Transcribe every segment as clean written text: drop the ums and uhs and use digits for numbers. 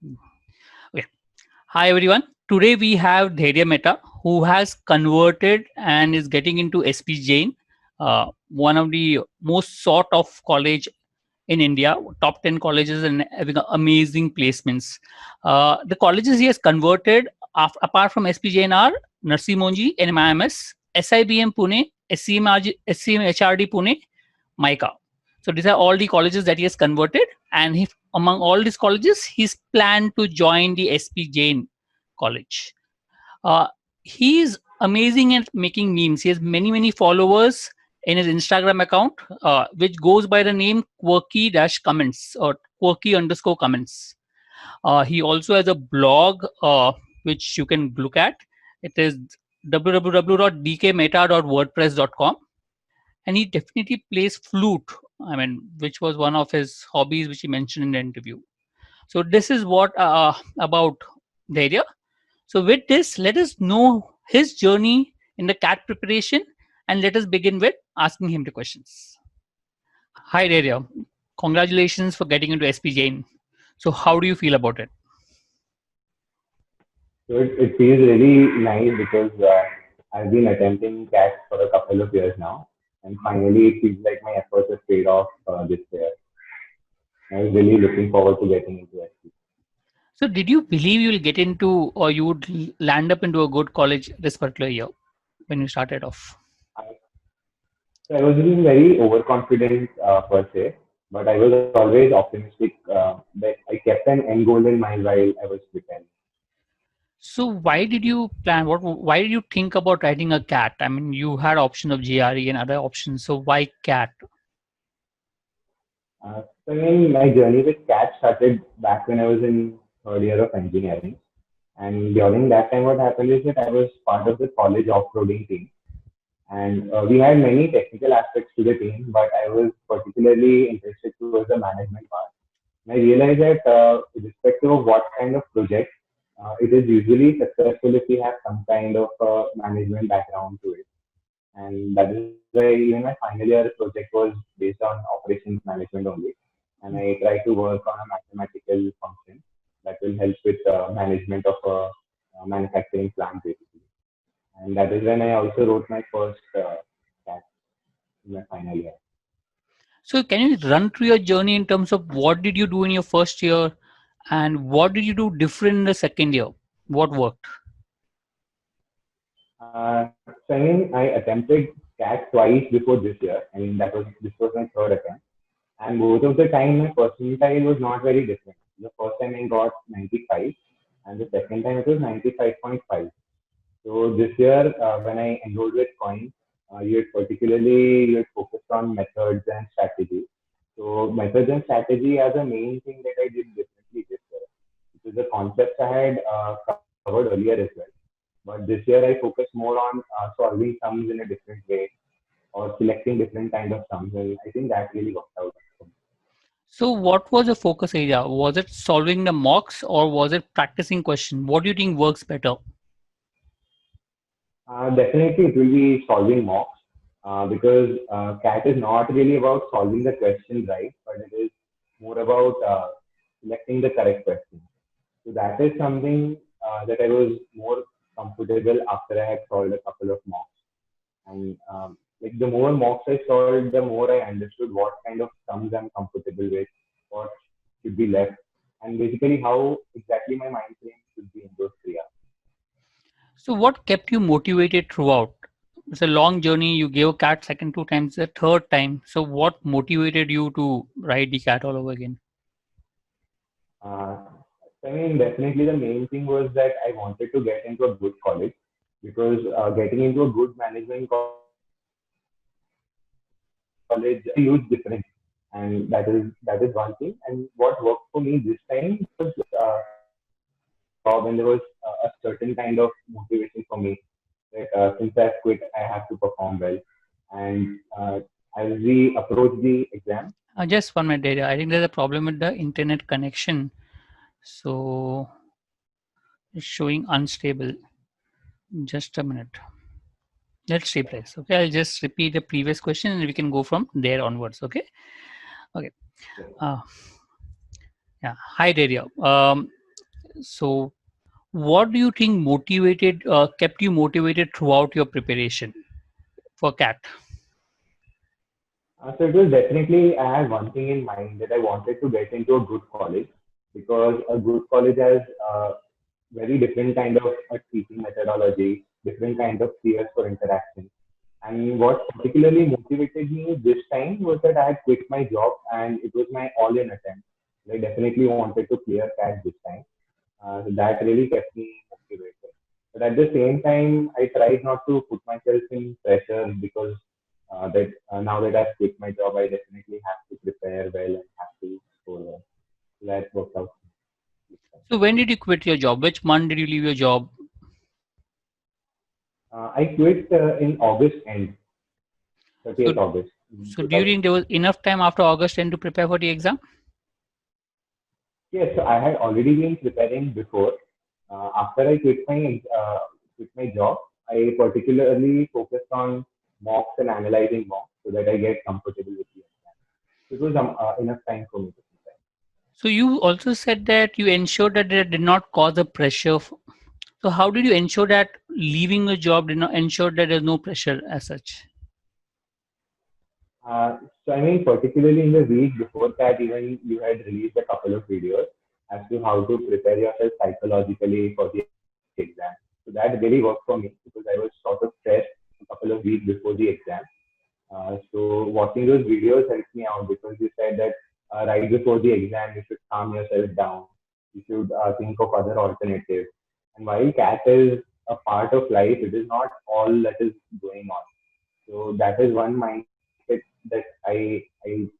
Okay. Hi everyone. Today we have Dhairya Mehta, who has converted and is getting into SP Jain, one of the most sought of college in India, top 10 colleges and having amazing placements. The colleges he has converted apart from SP Jain are Narsi Monji, NMIMS, SIBM Pune, SCMHRD Pune, Mica. So these are all the colleges that he has converted, and among all these colleges, he's planned to join the SP Jain College. Uh, he is amazing at making memes. He has many followers in his Instagram account, which goes by the name quirky-comments or quirky_comments. He also has a blog which you can look at. It is www.dkmeta.wordpress.com, and he definitely plays flute. I mean, which was one of his hobbies, which he mentioned in the interview. So this is what about Dhairya. So with this, let us know his journey in the CAT preparation, and let us begin with asking him the questions. Hi Dhairya, congratulations for getting into SP Jain. So how do you feel about it? So it feels really nice because I've been attempting CAT for a couple of years now, and finally it feels like my efforts have paid off this year. I was really looking forward to getting into SP. So did you believe you will get into, or you would land up into a good college this particular year when you started off? So I wasn't very overconfident per se, but I was always optimistic that I kept an end goal in mind while I was preparing. So why did you plan? Why did you think about writing a CAT? I mean, you had option of GRE and other options. So why CAT? So I mean, my journey with CAT started back when I was in third year of engineering. And during that time, what happened is that I was part of the college off-roading team. And we had many technical aspects to the team, but I was particularly interested towards the management part. And I realized that irrespective of what kind of project, it is usually successful if we have some kind of management background to it. And that is why even my final year project was based on operations management only. And I try to work on a mathematical function that will help with management of a manufacturing plant basically. And that is when I also wrote my first CAT in my final year. So can you run through your journey in terms of what did you do in your first year and what did you do different in the second year? What worked? So I mean, I attempted CAT twice before this year. I mean, this was my third attempt, and both of the time my percentile was not very different. The first time I got 95, and the second time it was 95.5. So this year, when I enrolled with Coin, you had focused on methods and strategy. So methods and strategy are the main thing that I did differently this year, because the concepts I had covered earlier as well. But this year I focused more on solving sums in a different way or selecting different kind of sums, and I think that really worked out. So what was the focus area? Was it solving the mocks or was it practicing question? What do you think works better? Definitely, it will be solving mocks because CAT is not really about solving the question right, but it is more about selecting the correct question. So that is something that I was more comfortable after I had solved a couple of mocks. And like the more mocks I solved, the more I understood what kind of sums I'm comfortable with, what should be left, and basically how exactly my mind frame should be in those 3 hours. So what kept you motivated throughout? It's a long journey. You gave a cat second two times, the third time. So what motivated you to ride the cat all over again? Uh, I mean, definitely the main thing was that I wanted to get into a good college because getting into a good management college a huge difference, and that is one thing. And what worked for me this time was job, and there was a certain kind of motivation for me that since I've quit, I have to perform well. And as we approach the exam, Just 1 minute, data. I think there's a problem with the internet connection. So it's showing unstable. Just a minute. Let's replace. Okay, I'll just repeat the previous question and we can go from there onwards. Okay. Okay. Uh, yeah. Hi, Daria. So, what do you think kept you motivated throughout your preparation for CAT? So it was definitely, I had one thing in mind that I wanted to get into a good college because a good college has very different kind of teaching methodology, different kind of peers for interaction. And what particularly motivated me this time was that I had quit my job and it was my all-in attempt. I definitely wanted to clear CAT this time. That really kept me motivated. But at the same time, I tried not to put myself in pressure because that now that I've quit my job, I definitely have to prepare well and have to score well. So that worked out this time. So, when did you quit your job? Which month did you leave your job? I quit in August end, So, 30th August. so do you think there was enough time after August 10 to prepare for the exam? Yes, so I had already been preparing before. After I quit my job, I particularly focused on mocks and analyzing mocks so that I get comfortable with the exam. It was enough time for me to prepare. So, you also said that you ensured that it did not cause a pressure. So, how did you ensure that leaving a job did not ensure that there's no pressure as such? So I mean, particularly in the week before that, even you had released a couple of videos as to how to prepare yourself psychologically for the exam. So that really worked for me because I was sort of stressed a couple of weeks before the exam. So watching those videos helped me out because you said that right before the exam, you should calm yourself down. You should think of other alternatives. And while CAT is a part of life, it is not all that is going on. So that is one mindset that I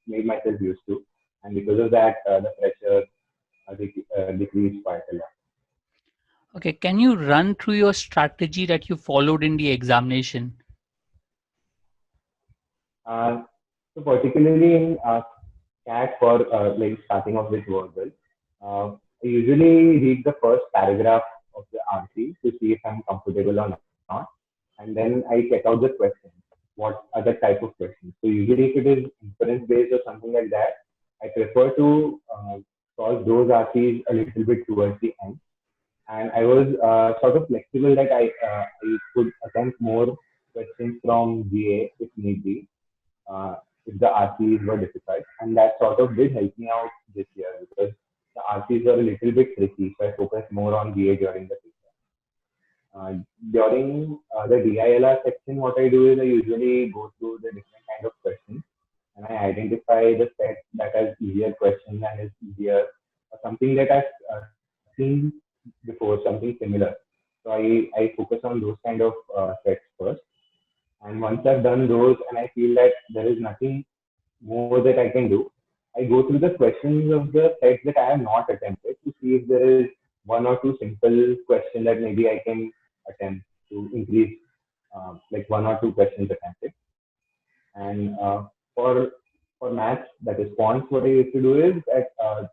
made myself used to, and because of that, the pressure decreased quite a lot. Okay, can you run through your strategy that you followed in the examination? Uh, so particularly in CAT for like starting off with verbal, I usually read the first paragraph of the RC to see if I'm comfortable or not, and then I check out the questions. What other type of questions? So usually, if it is inference based or something like that, I prefer to solve those RCs a little bit towards the end. And I was sort of flexible that I could attempt more questions from GA if need be, uh, if the RCs were difficult. And that sort of did help me out this year because the RCs were a little bit tricky. So I focused more on GA during the paper. Uh, During the DILR section, what I do is I usually go through the different kind of questions and I identify the set that has easier questions and is easier or something that I've seen before, something similar. So I focus on those kind of sets first. And once I've done those and I feel that there is nothing more that I can do, I go through the questions of the sets that I have not attempted to see if there is one or two simple questions that maybe I can attempt to increase like one or two questions attempted. And for maths, that is quants, what I used to do is that I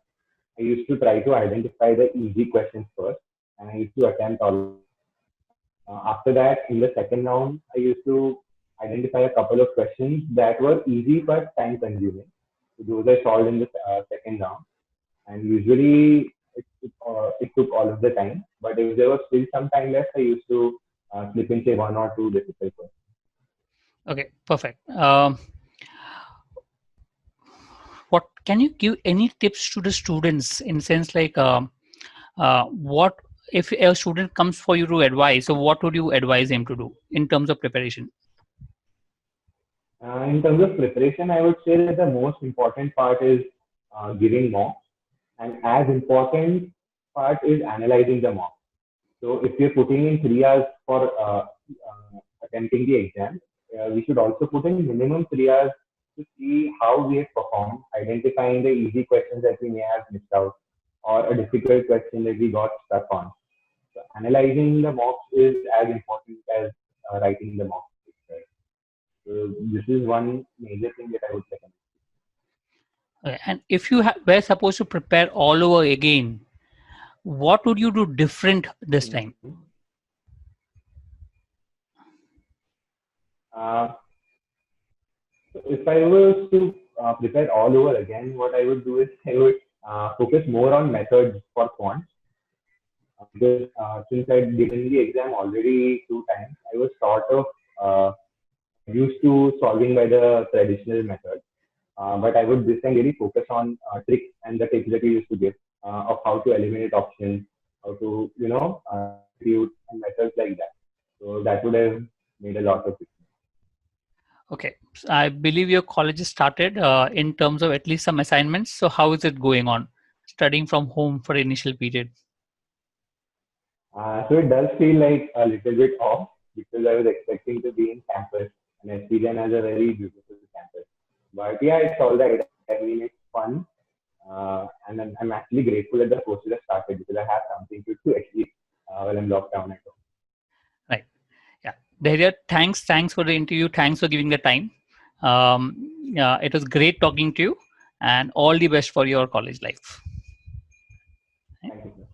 used to try to identify the easy questions first, and I used to attempt all of them. After that, in the second round, I used to identify a couple of questions that were easy but time consuming. So those I solved in the second round, and usually it took all of the time. But if there was still some time left, I used to slip in say one or two difficult questions. Okay, perfect. What can you give any tips to the students in sense like what if a student comes for you to advise? So what would you advise him to do in terms of preparation? In terms of preparation, I would say that the most important part is giving mocks, and as important part is analyzing the mock. So if you're putting in 3 hours for attempting the exam, we should also put in minimum 3 hours to see how we have performed, identifying the easy questions that we may have missed out or a difficult question that we got stuck on. So analyzing the mocks is as important as writing the mocks itself. So this is one major thing that I would recommend. Okay, and if you were supposed to prepare all over again, what would you do different this time? Mhm. Uh, so if I was to prepare all over again, what I would do is I would focus more on methods for quants. because since I'd given the exam already 2 times, I was sort of uh, used to solving by the traditional method. But I would this time really focus on tricks and the tips that you used to give of how to eliminate options, how to, substitute and methods like that. So that would have made a lot of difference. Okay, so I believe your college is started in terms of at least some assignments. So how is it going on? Studying from home for initial period. So it does feel like a little bit off because I was expecting to be in campus, and SPGN has a very beautiful campus. But yeah, it's all right. I mean, it's fun. And I'm actually grateful that the courses have started because I have something to do at least while I'm locked down at home. Right. Yeah. Dhairya, thanks for the interview. Thanks for giving the time. Yeah, it was great talking to you, and all the best for your college life. Thank you.